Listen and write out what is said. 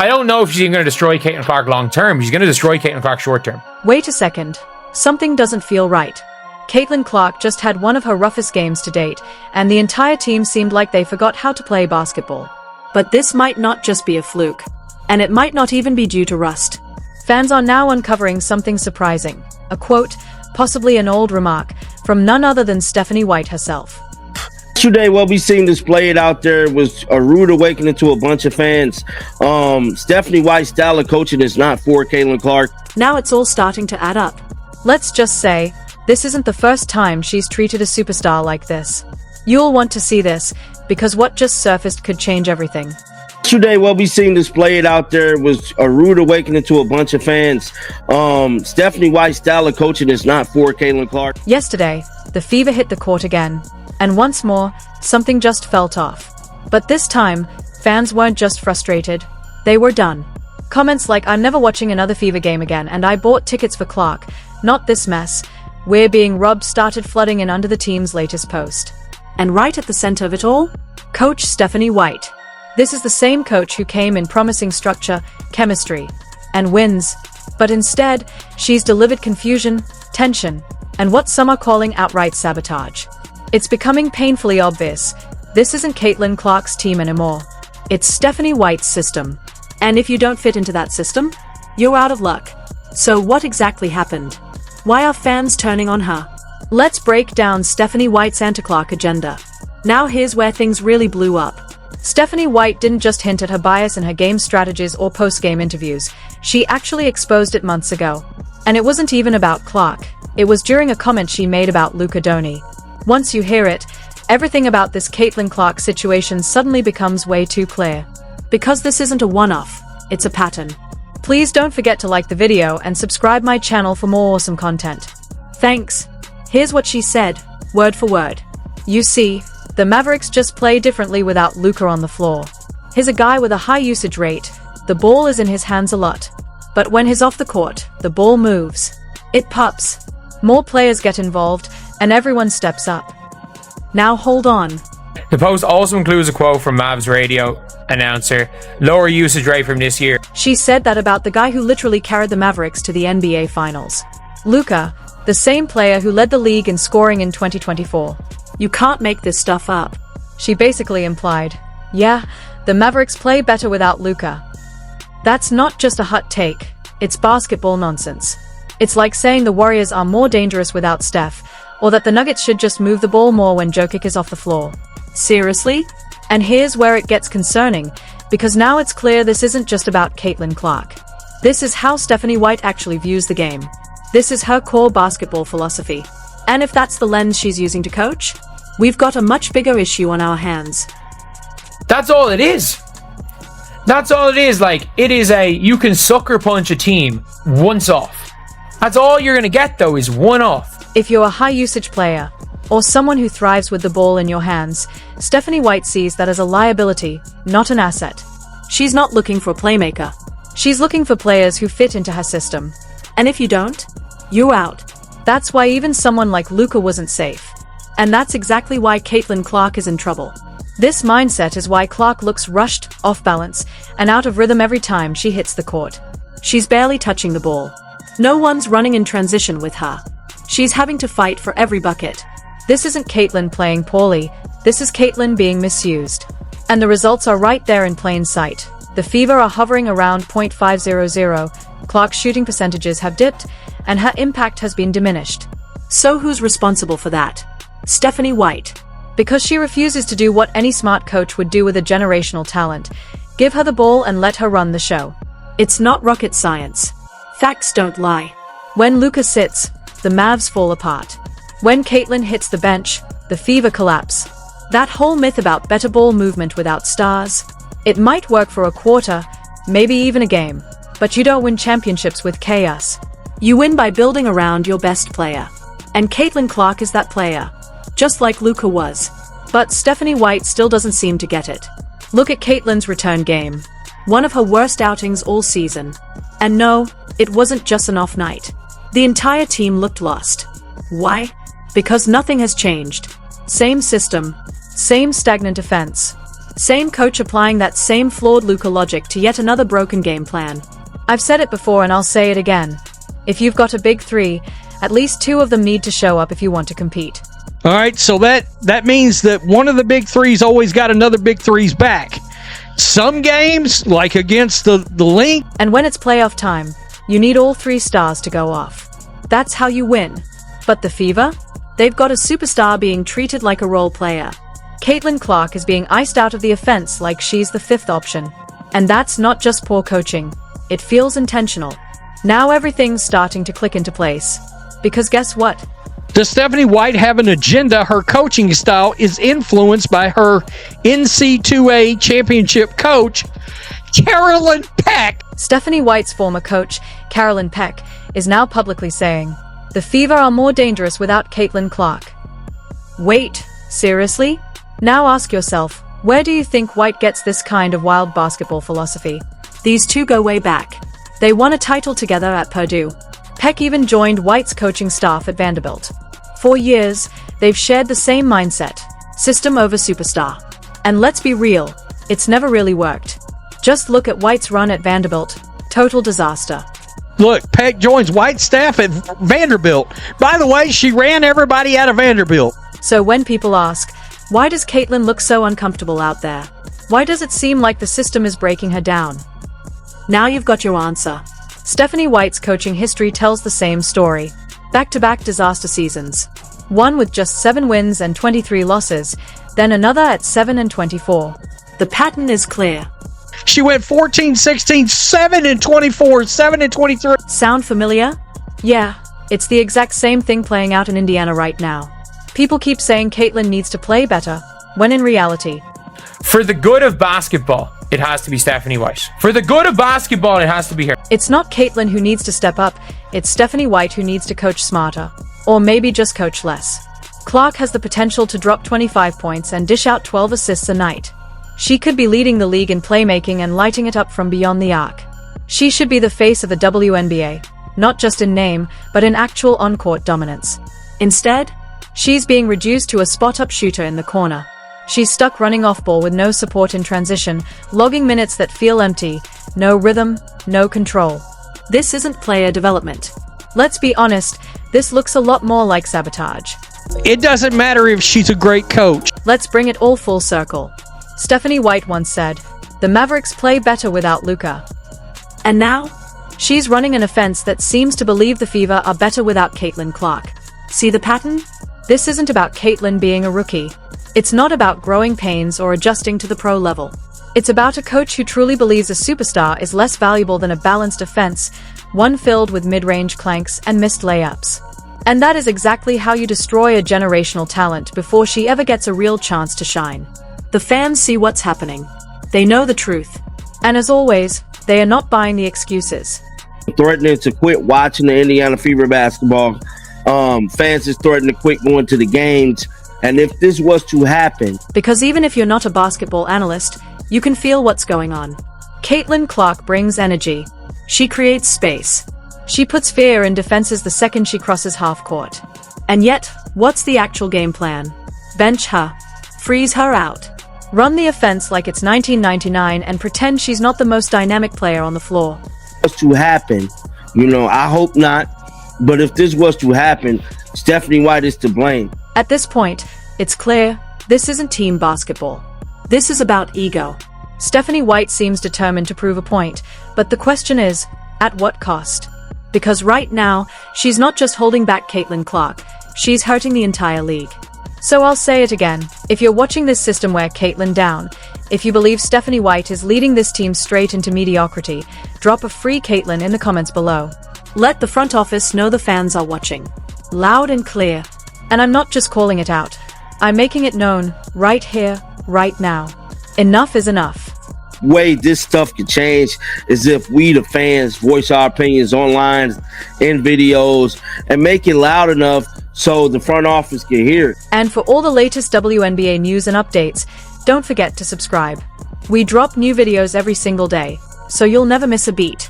I don't know if she's going to destroy Caitlin Clark long term. She's going to destroy Caitlin Clark short term. Wait a second. Something doesn't feel right. Caitlin Clark just had one of her roughest games to date, and the entire team seemed like they forgot how to play basketball. But this might not just be a fluke. And it might not even be due to rust. Fans are now uncovering something surprising. A quote, possibly an old remark, from none other than Stephanie White herself. Yesterday, what we seen displayed out there was a rude awakening to a bunch of fans. Stephanie White's style of coaching is not for Caitlin Clark. Now it's all starting to add up. Let's just say, this isn't the first time she's treated a superstar like this. You'll want to see this, because what just surfaced could change everything. Yesterday, what we seen displayed out there was a rude awakening to a bunch of fans. Stephanie White's style of coaching is not for Caitlin Clark. Yesterday, the fever hit the court again. And once more, something just felt off. But this time, fans weren't just frustrated, they were done. Comments like, I'm never watching another Fever game again, and I bought tickets for Clark, not this mess, we're being robbed, started flooding in under the team's latest post. And right at the center of it all, Coach Stephanie White. This is the same coach who came in promising structure, chemistry, and wins. But instead, she's delivered confusion, tension, and what some are calling outright sabotage. It's becoming painfully obvious. This isn't Caitlin Clark's team anymore. It's Stephanie White's system. And if you don't fit into that system, you're out of luck. So what exactly happened? Why are fans turning on her? Let's break down Stephanie White's anti-Clark agenda. Now here's where things really blew up. Stephanie White didn't just hint at her bias in her game strategies or post-game interviews. She actually exposed it months ago. And it wasn't even about Clark. It was during a comment she made about Luka Doncic. Once you hear it, everything about this Caitlin Clark situation suddenly becomes way too clear. Because this isn't a one-off, it's a pattern. Please don't forget to like the video and subscribe my channel for more awesome content. Thanks. Here's what she said, word for word. You see, the Mavericks just play differently without Luka on the floor. He's a guy with a high usage rate, the ball is in his hands a lot. But when he's off the court, the ball moves. It pops. More players get involved, and everyone steps up. Now hold on. The post also includes a quote from Mavs radio announcer, lower usage rate from this year. She said that about the guy who literally carried the Mavericks to the NBA Finals. Luka, the same player who led the league in scoring in 2024. You can't make this stuff up. She basically implied, yeah, the Mavericks play better without Luka. That's not just a hot take, it's basketball nonsense. It's like saying the Warriors are more dangerous without Steph, or that the Nuggets should just move the ball more when Jokic is off the floor. Seriously? And here's where it gets concerning, because now it's clear this isn't just about Caitlin Clark. This is how Stephanie White actually views the game. This is her core basketball philosophy. And if that's the lens she's using to coach, we've got a much bigger issue on our hands. That's all it is. That's all it is. Like, it is you can sucker punch a team once off. That's all you're going to get, though, is one off. If you're a high-usage player, or someone who thrives with the ball in your hands, Stephanie White sees that as a liability, not an asset. She's not looking for a playmaker. She's looking for players who fit into her system. And if you don't, you're out. That's why even someone like Luka wasn't safe. And that's exactly why Caitlin Clark is in trouble. This mindset is why Clark looks rushed, off balance, and out of rhythm every time she hits the court. She's barely touching the ball. No one's running in transition with her. She's having to fight for every bucket. This isn't Caitlin playing poorly, this is Caitlin being misused. And the results are right there in plain sight. The Fever are hovering around .500, Clark's shooting percentages have dipped, and her impact has been diminished. So who's responsible for that? Stephanie White. Because she refuses to do what any smart coach would do with a generational talent. Give her the ball and let her run the show. It's not rocket science. Facts don't lie. When Luka sits, the Mavs fall apart. When Caitlin hits the bench, the Fever collapse. That whole myth about better ball movement without stars, it might work for a quarter, maybe even a game, but you don't win championships with chaos. You win by building around your best player. And Caitlin Clark is that player, just like Luka was. But Stephanie White still doesn't seem to get it. Look at Caitlin's return game. One of her worst outings all season. And no, it wasn't just an off night. The entire team looked lost. Why? Because nothing has changed. Same system, same stagnant offense. Same coach applying that same flawed Luka logic to yet another broken game plan. I've said it before and I'll say it again. If you've got a big three, at least two of them need to show up if you want to compete. All right, so that means that one of the big threes always got another big three's back. Some games, like against the Link. And when it's playoff time, you need all three stars to go off. That's how you win. But the Fever? They've got a superstar being treated like a role player. Caitlin Clark is being iced out of the offense like she's the fifth option. And that's not just poor coaching. It feels intentional. Now everything's starting to click into place. Because guess what? Does Stephanie White have an agenda? Her coaching style is influenced by her NC2A championship coach, Carolyn Peck. Stephanie White's former coach, Carolyn Peck, is now publicly saying, "The Fever are more dangerous without Caitlin Clark." Wait, seriously? Now ask yourself, where do you think White gets this kind of wild basketball philosophy? These two go way back. They won a title together at Purdue. Peck even joined White's coaching staff at Vanderbilt. For years, they've shared the same mindset, system over superstar. And let's be real, it's never really worked. Just look at White's run at Vanderbilt. Total disaster. Look, Peck joins White's staff at Vanderbilt. By the way, she ran everybody out of Vanderbilt. So when people ask, why does Caitlin look so uncomfortable out there? Why does it seem like the system is breaking her down? Now you've got your answer. Stephanie White's coaching history tells the same story. Back-to-back disaster seasons. One with just 7 wins and 23 losses, then another at 7 and 24. The pattern is clear. She went 14-16, 7 and 24, 7 and 23. Sound familiar? Yeah, it's the exact same thing playing out in Indiana right now. People keep saying Caitlin needs to play better, when in reality, For the good of basketball, it has to be Stephanie White. For the good of basketball, it has to be her. it's not Caitlin who needs to step up, it's Stephanie White who needs to coach smarter. Or maybe just coach less. Clark has the potential to drop 25 points and dish out 12 assists a night. She could be leading the league in playmaking and lighting it up from beyond the arc. She should be the face of the WNBA, not just in name, but in actual on-court dominance. Instead, she's being reduced to a spot-up shooter in the corner. She's stuck running off-ball with no support in transition, logging minutes that feel empty, no rhythm, no control. This isn't player development. Let's be honest, this looks a lot more like sabotage. It doesn't matter if she's a great coach. Let's bring it all full circle. Stephanie White once said, "The Mavericks play better without Luka." And now, she's running an offense that seems to believe the Fever are better without Caitlin Clark. See the pattern? This isn't about Caitlin being a rookie. It's not about growing pains or adjusting to the pro level. It's about a coach who truly believes a superstar is less valuable than a balanced offense, one filled with mid-range clanks and missed layups. And that is exactly how you destroy a generational talent before she ever gets a real chance to shine. The fans see what's happening. They know the truth. And as always, they are not buying the excuses. Threatening to quit watching the Indiana Fever basketball. Fans is threatening to quit going to the games. And if this was to happen, Because even if you're not a basketball analyst, you can feel what's going on. Caitlin Clark brings energy. She creates space. She puts fear in defenses the second she crosses half court. And yet, what's the actual game plan? Bench her. Freeze her out. Run the offense like it's 1999 and pretend she's not the most dynamic player on the floor. was to happen, I hope not. But if this was to happen, Stephanie White is to blame. At this point, it's clear, this isn't team basketball. This is about ego. Stephanie White seems determined to prove a point, but the question is, at what cost? Because right now, she's not just holding back Caitlin Clark, she's hurting the entire league. So I'll say it again, if you're watching this system wear Caitlin down, if you believe Stephanie White is leading this team straight into mediocrity, drop a free Caitlin in the comments below. Let the front office know the fans are watching. Loud and clear. And I'm not just calling it out. I'm making it known, right here, right now. Enough is enough. Way this stuff could change is if we, the fans, voice our opinions online, in videos, and make it loud enough so the front office can hear it. And for all the latest WNBA news and updates, don't forget to subscribe. We drop new videos every single day, so you'll never miss a beat.